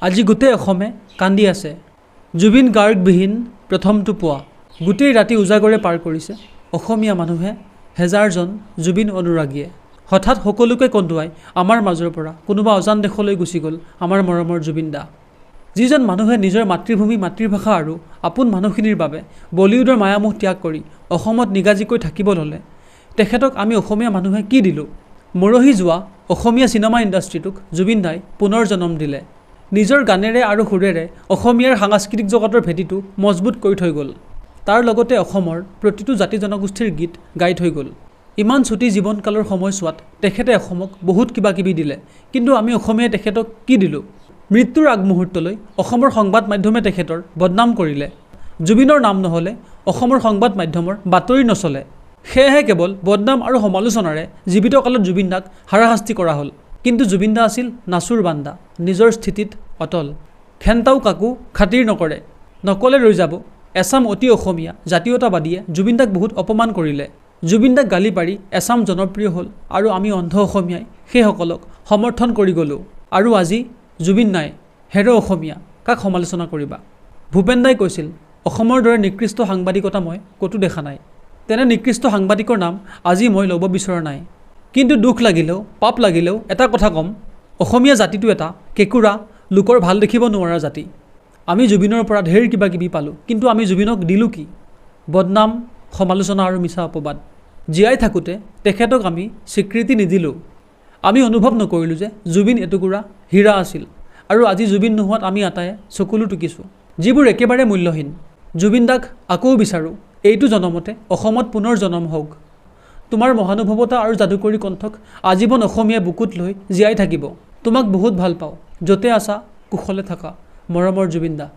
আজি গোটেই অসমে কান্দি আছে। জুবিন গাৰ্গবিহীন প্ৰথমটো পুৱা। গোটেই ৰাতি উজাগৰে পাৰ কৰিছে অসমীয়া মানুহে, হেজাৰজন জুবিন অনুৰাগীয়ে। হঠাৎ সকলোকে কন্দুৱাই আমাৰ মাজৰ পৰা কোনোবা অজান দেশলৈ গুচি গ'ল আমাৰ মৰমৰ জুবিন দা। যিজন মানুহে নিজৰ মাতৃভূমি, মাতৃভাষা আৰু আপোন মানুহখিনিৰ বাবে বলিউডৰ মায়ামোহ ত্যাগ কৰি অসমত নিগাজিকৈ থাকিব ল'লে, তেখেতক আমি অসমীয়া মানুহে কি দিলোঁ? মৰহি যোৱা অসমীয়া চিনেমা ইণ্ডাষ্ট্ৰীটোক জুবিন দাই পুনৰ জন্ম দিলে। নিজৰ গানেৰে আৰু সুৰেৰে অসমীয়াৰ সাংস্কৃতিক জগতৰ ভেটিটো মজবুত কৰি থৈ গ'ল। তাৰ লগতে অসমৰ প্ৰতিটো জাতি জনগোষ্ঠীৰ গীত গাই থৈ গ'ল। ইমান চুটি জীৱনকালৰ সময়ছোৱাত তেখেতে অসমক বহুত কিবা কিবি দিলে, কিন্তু আমি অসমীয়াই তেখেতক কি দিলোঁ? মৃত্যুৰ আগমুহূৰ্তলৈ অসমৰ সংবাদ মাধ্যমে তেখেতৰ বদনাম কৰিলে। জুবিনৰ নাম নহ'লে অসমৰ সংবাদ মাধ্যমৰ বাতৰি নচলে। সেয়েহে কেৱল বদনাম আৰু সমালোচনাৰে জীৱিত কালত জুবিন দাক হাৰাশাস্তি কৰা হ'ল। কিন্তু জুবিন দা আছিল নাচুৰ বান্দা, নিজৰ স্থিতিত অটল। খেনতাও কাকো খাতিৰ নকৰে। নকলে ৰৈ যাব এছাম অতি অসমীয়া জাতীয়তাবাদীয়ে জুবিন দাক বহুত অপমান কৰিলে। জুবিন দাক গালি পাৰি এছাম জনপ্ৰিয় হ'ল আৰু আমি অন্ধ অসমীয়াই সেইসকলক সমৰ্থন কৰি গ'লোঁ। আৰু আজি জুবিন নাই, হেৰ' অসমীয়া, কাক সমালোচনা কৰিবা? ভূপেন দাই কৈছিল, অসমৰ দৰে নিকৃষ্ট সাংবাদিকতা মই ক'তো দেখা নাই। তেনে নিকৃষ্ট সাংবাদিকৰ নাম আজি মই ল'ব বিচৰা নাই। কিন্তু দুখ লাগিলেও, পাপ লাগিলেও এটা কথা ক'ম, অসমীয়া জাতিটো এটা কেঁকুৰা, লোকৰ ভাল দেখিব নোৱাৰা জাতি। আমি জুবিনৰ পৰা ঢেৰ কিবা কিবি পালোঁ, কিন্তু আমি জুবিনক দিলোঁ কি? বদনাম, সমালোচনা আৰু মিছা অপবাদ। জীয়াই থাকোঁতে তেখেতক আমি স্বীকৃতি নিদিলোঁ। আমি অনুভৱ নকৰিলোঁ যে জুবিন এটুকুৰা হীৰা আছিল, আৰু আজি জুবিন নোহোৱাত আমি আটায়ে চকুলো টুকিছোঁ, যিবোৰ একেবাৰে মূল্যহীন। জুবিন দাক আকৌ বিচাৰোঁ, এইটো জনমতে অসমত পুনৰ জন্ম হওক। তোমাৰ মহানুভৱতা আৰু যাদুকৰী কণ্ঠক আজীৱন অসমীয়া বুকুত লৈ জীয়াই থাকিব। তোমাক বহুত ভাল পাওঁ। য'তে আছা কুশলে থাকা, মৰমৰ জুবিন দা।